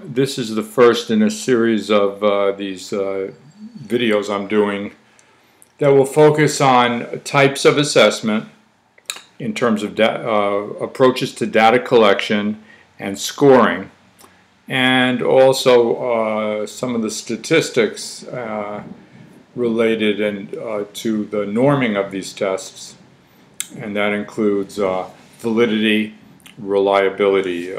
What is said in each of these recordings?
This is the first in a series of these videos I'm doing that will focus on types of assessment in terms of approaches to data collection and scoring, and also some of the statistics related to the norming of these tests, and that includes validity, reliability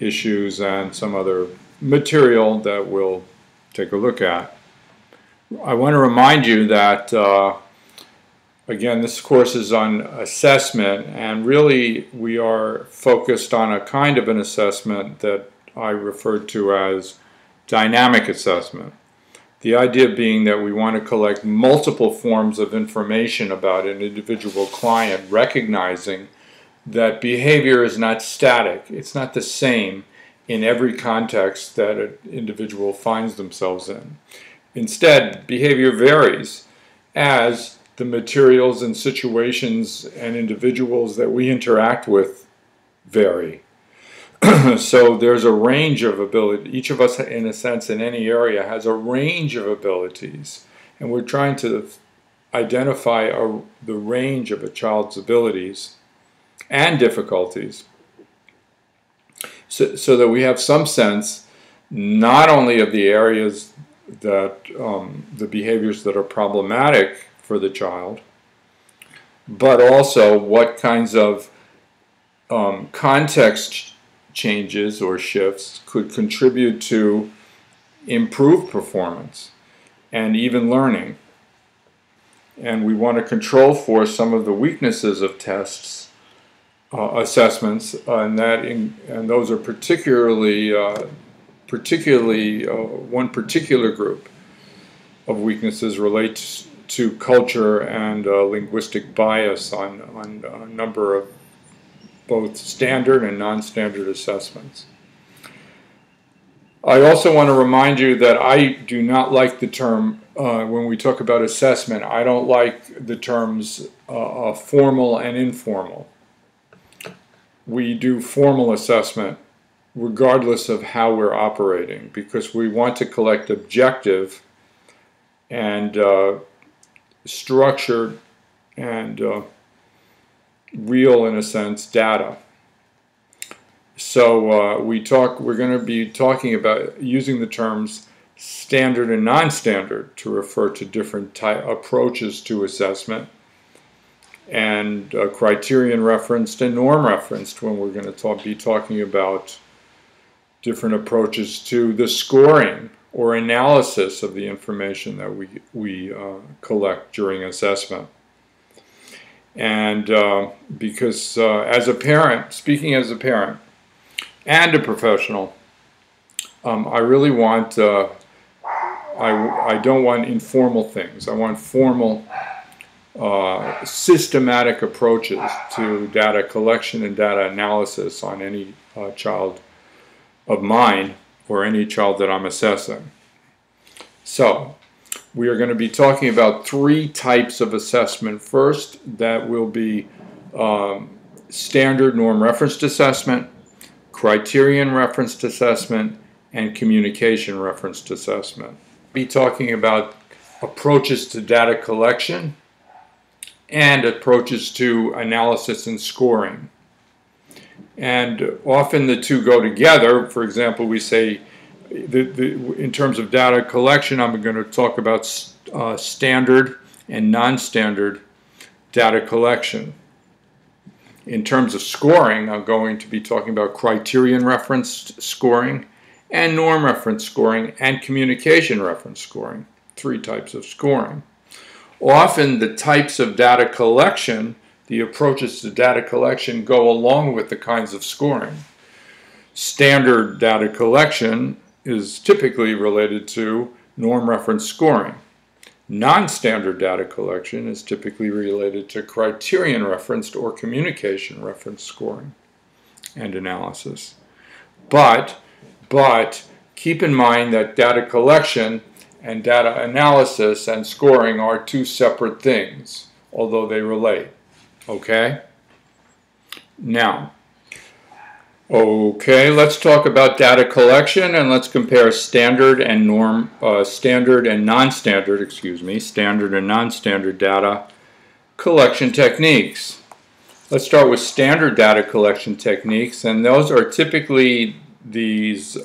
issues, and some other material that we'll take a look at. I want to remind you that again, this course is on assessment, and really we are focused on a kind of an assessment that I referred to as dynamic assessment. The idea being that we want to collect multiple forms of information about an individual client, recognizing that behavior is not static. It's not the same in every context that an individual finds themselves in. Instead, behavior varies as the materials and situations and individuals that we interact with vary. So there's a range of ability. Each of us, in a sense, in any area has a range of abilities, and we're trying to identify the range of a child's abilities and difficulties so that we have some sense not only of the areas that the behaviors that are problematic for the child, but also what kinds of context changes or shifts could contribute to improved performance and even learning. And we want to control for some of the weaknesses of tests, assessments, and those are particularly one particular group of weaknesses relates to culture and linguistic bias on a number of both standard and non-standard assessments. I also want to remind you that I do not like the term, when we talk about assessment, I don't like the terms formal and informal. We do formal assessment regardless of how we're operating, because we want to collect objective and structured and real, in a sense, data. So we're going to be talking about using the terms standard and non-standard to refer to different approaches to assessment, and criterion referenced and norm referenced when we're going to be talking about different approaches to the scoring or analysis of the information that we collect during assessment. And because as a parent, speaking as a parent and a professional, I really want, I don't want informal things. I want formal, systematic approaches to data collection and data analysis on any child of mine or any child that I'm assessing. So we are going to be talking about three types of assessment. First, that will be standard norm referenced assessment, criterion referenced assessment, and communication referenced assessment. We'll be talking about approaches to data collection and approaches to analysis and scoring. And often the two go together. For example, we say, in terms of data collection, I'm going to talk about standard and non-standard data collection. In terms of scoring, I'm going to be talking about criterion referenced scoring and norm reference scoring and communication reference scoring, three types of scoring. Often the types of data collection, the approaches to data collection, go along with the kinds of scoring. Standard data collection is typically related to norm reference scoring. Non-standard data collection is typically related to criterion referenced or communication reference scoring and analysis. But keep in mind that data collection and data analysis and scoring are two separate things, although they relate. Okay? Now, Okay, let's talk about data collection, and let's compare standard and non-standard data collection techniques. Let's start with standard data collection techniques, and those are typically these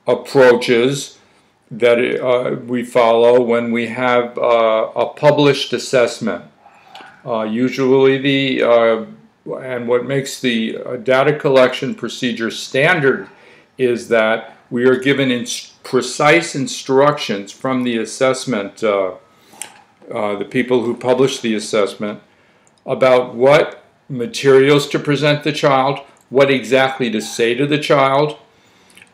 approaches that we follow when we have a published assessment. Usually and what makes the data collection procedure standard is that we are given precise instructions from the assessment, the people who publish the assessment, about what materials to present the child, what exactly to say to the child,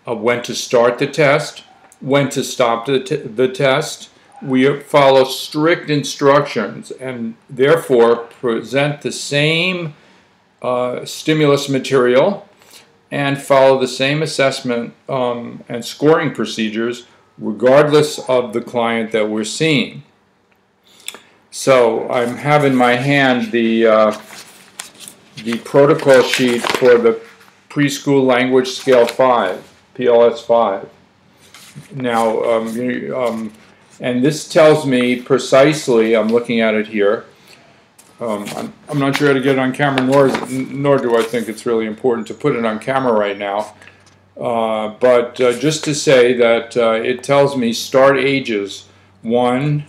when to start the test, when to stop the test. We follow strict instructions and therefore present the same stimulus material and follow the same assessment and scoring procedures regardless of the client that we're seeing. So I have in my hand the protocol sheet for the Preschool Language Scale 5, PLS 5. Now, and this tells me precisely, I'm looking at it here, I'm not sure how to get it on camera, nor do I think it's really important to put it on camera right now. But just to say that it tells me start ages 1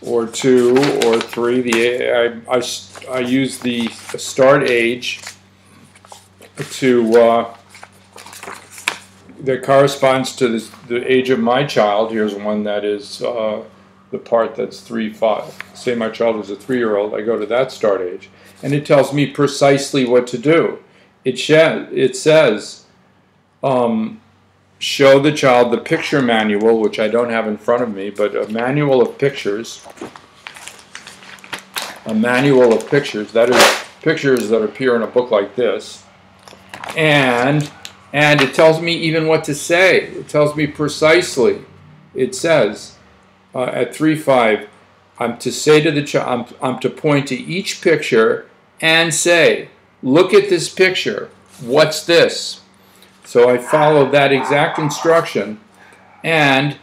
or 2 or 3. I use the start age that corresponds to the age of my child. Here's one that is the part that's 3-5. Say my child is a 3-year-old, I go to that start age, and it tells me precisely what to do. It says, show the child the picture manual, which I don't have in front of me, but a manual of pictures. A manual of pictures, that is pictures that appear in a book like this. And it tells me even what to say. It tells me precisely. It says, at 3-5, I'm to say to the child, I'm to point to each picture and say, look at this picture. What's this? So I follow that exact instruction and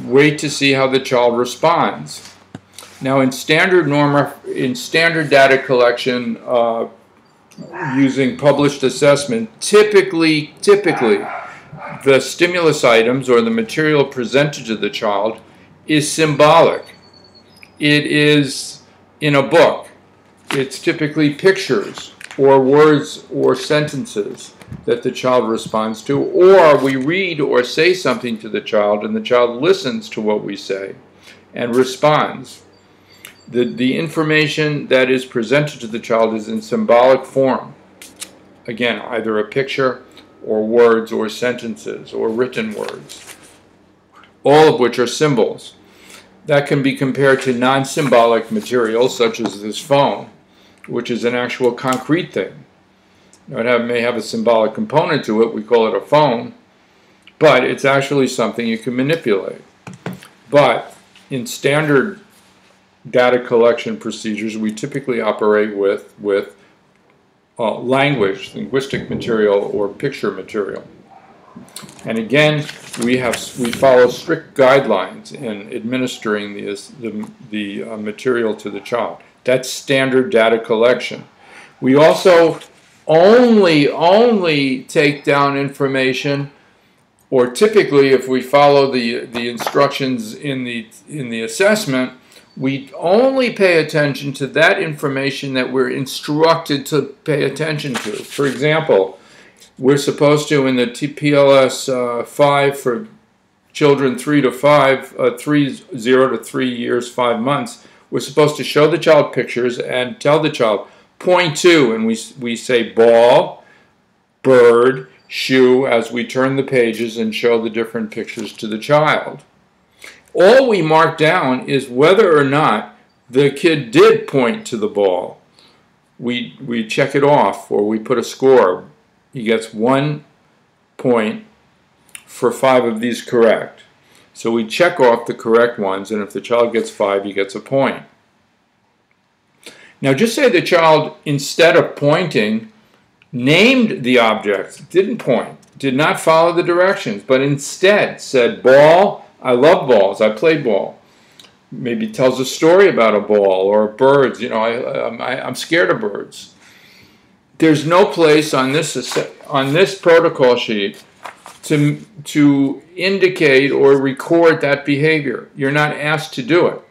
wait to see how the child responds. Now, in standard data collection, using published assessment, typically the stimulus items or the material presented to the child is symbolic. It is in a book. It's typically pictures or words or sentences that the child responds to, or we read or say something to the child and the child listens to what we say and responds. The information that is presented to the child is in symbolic form. Again, either a picture or words or sentences or written words, all of which are symbols. That can be compared to non-symbolic materials such as this phone, which is an actual concrete thing. It may have a symbolic component to it, we call it a phone, but it's actually something you can manipulate. But in standard data collection procedures, we typically operate with language, linguistic material, or picture material. And again, we follow strict guidelines in administering the material to the child. That's standard data collection. We also only take down information, or typically, if we follow the instructions in the assessment, we only pay attention to that information that we're instructed to pay attention to. For example, we're supposed to, in the PLS 5 for children 0 to 3 years, 5 months, we're supposed to show the child pictures and tell the child, point to, and we say ball, bird, shoe, as we turn the pages and show the different pictures to the child. All we mark down is whether or not the kid did point to the ball. We check it off, or we put a score. He gets 1 point for 5 of these correct. So we check off the correct ones, and if the child gets 5, he gets a point. Now just say the child, instead of pointing, named the object, didn't point, did not follow the directions, but instead said, ball, I love balls, I played ball. Maybe tells a story about a ball or birds, you know, I'm scared of birds. There's no place on this protocol sheet to indicate or record that behavior. You're not asked to do it.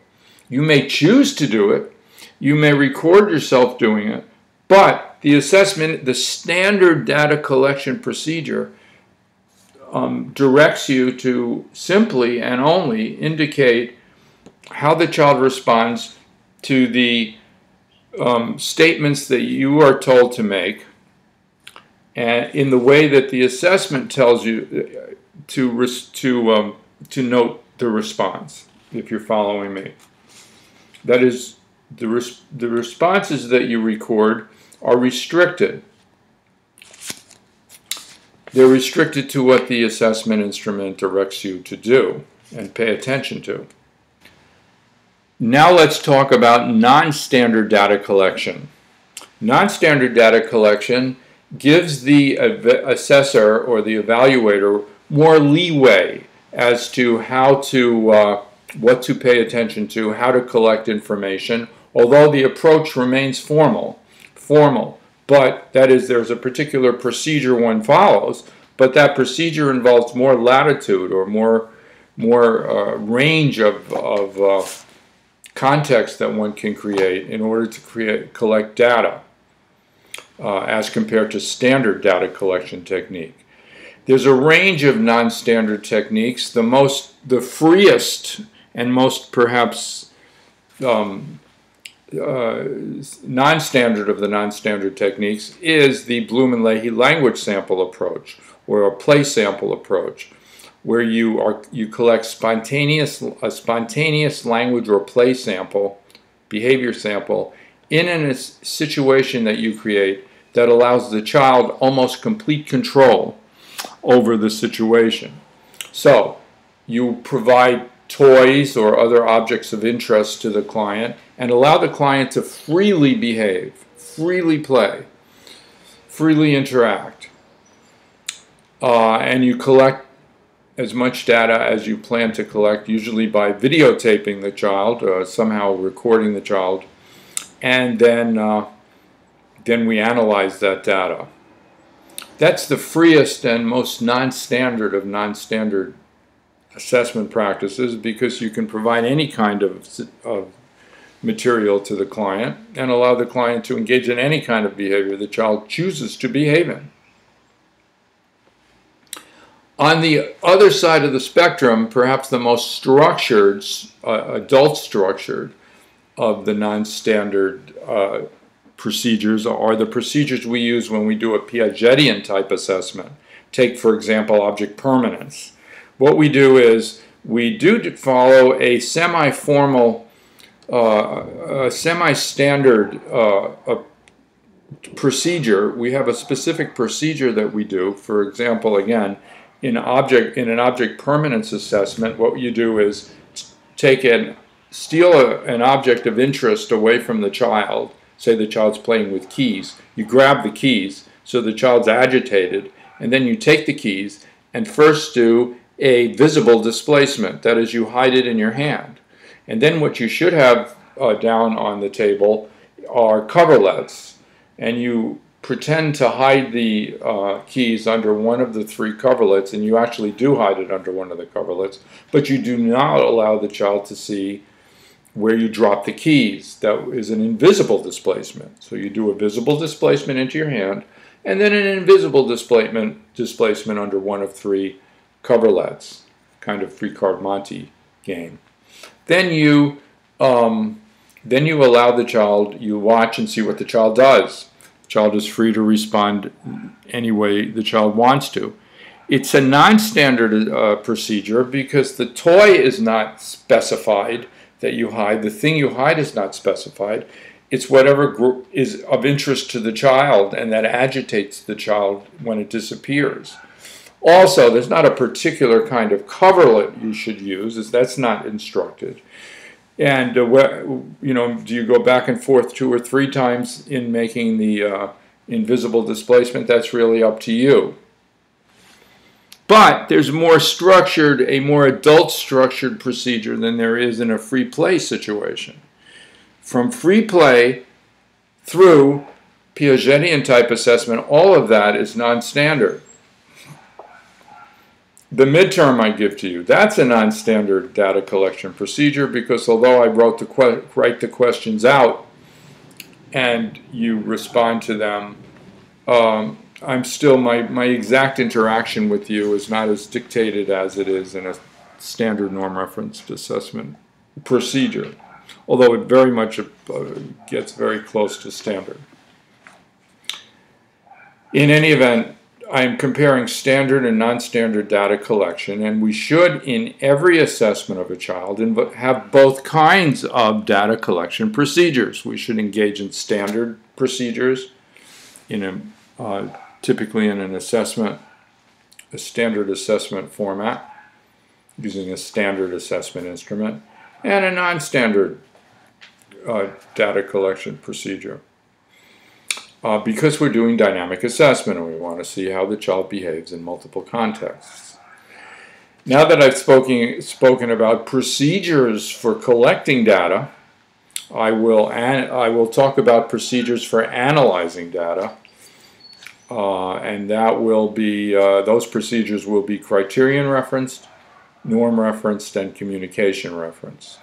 You may choose to do it. You may record yourself doing it. But the assessment, the standard data collection procedure, directs you to simply and only indicate how the child responds to the statements that you are told to make, and in the way that the assessment tells you to note the response, if you're following me. That is, the responses that you record are restricted. They're restricted to what the assessment instrument directs you to do and pay attention to. Now let's talk about non-standard data collection. Non-standard data collection gives the assessor or the evaluator more leeway as to how to, what to pay attention to, how to collect information, although the approach remains formal, but that is, there's a particular procedure one follows, but that procedure involves more latitude or more range of context that one can create in order to collect data as compared to standard data collection technique. There's a range of non-standard techniques. The freest and most perhaps non-standard of the non-standard techniques is the Bloom and Leahy language sample approach, or a play sample approach, where you collect a spontaneous language or play sample, behavior sample, in a situation that you create that allows the child almost complete control over the situation. So you provide toys or other objects of interest to the client and allow the client to freely behave, freely play, freely interact. And you collect as much data as you plan to collect, usually by videotaping the child, somehow recording the child, and then we analyze that data. That's the freest and most non-standard of non-standard assessment practices, because you can provide any kind of material to the client and allow the client to engage in any kind of behavior the child chooses to behave in. On the other side of the spectrum, perhaps the most structured, adult structured of the non-standard procedures are the procedures we use when we do a Piagetian type assessment. Take, for example, object permanence. What we do is we do follow a semi-formal, semi-standard procedure. We have a specific procedure that we do. For example, again, in an object permanence assessment, what you do is steal an object of interest away from the child. Say the child's playing with keys. You grab the keys, so the child's agitated, and then you take the keys and first do a visible displacement. That is, you hide it in your hand. And then what you should have down on the table are coverlets, and you pretend to hide the keys under one of the three coverlets, and you actually do hide it under one of the coverlets, but you do not allow the child to see where you drop the keys. That is an invisible displacement. So you do a visible displacement into your hand, and then an invisible displacement under one of three coverlets, kind of three-card Monte game. Then you allow the child, you watch and see what the child does. The child is free to respond any way the child wants to. It's a non-standard procedure because the toy is not specified that you hide. The thing you hide is not specified. It's whatever is of interest to the child and that agitates the child when it disappears. Also, there's not a particular kind of coverlet you should use, as that's not instructed. And do you go back and forth 2 or 3 times in making the invisible displacement, that's really up to you. But there's a more adult structured procedure than there is in a free play situation. From free play through Piagetian type assessment, all of that is non-standard. The midterm I give to you, that's a non-standard data collection procedure, because although I write the questions out and you respond to them, I'm still, my exact interaction with you is not as dictated as it is in a standard norm referenced assessment procedure, although it very much gets very close to standard. In any event, I'm comparing standard and non-standard data collection, and we should, in every assessment of a child, have both kinds of data collection procedures. We should engage in standard procedures, typically in a standard assessment format, using a standard assessment instrument, and a non-standard data collection procedure. Because we're doing dynamic assessment and we want to see how the child behaves in multiple contexts. Now that I've spoken about procedures for collecting data, I will talk about procedures for analyzing data, and that will be those procedures will be criterion referenced, norm referenced, and communication referenced.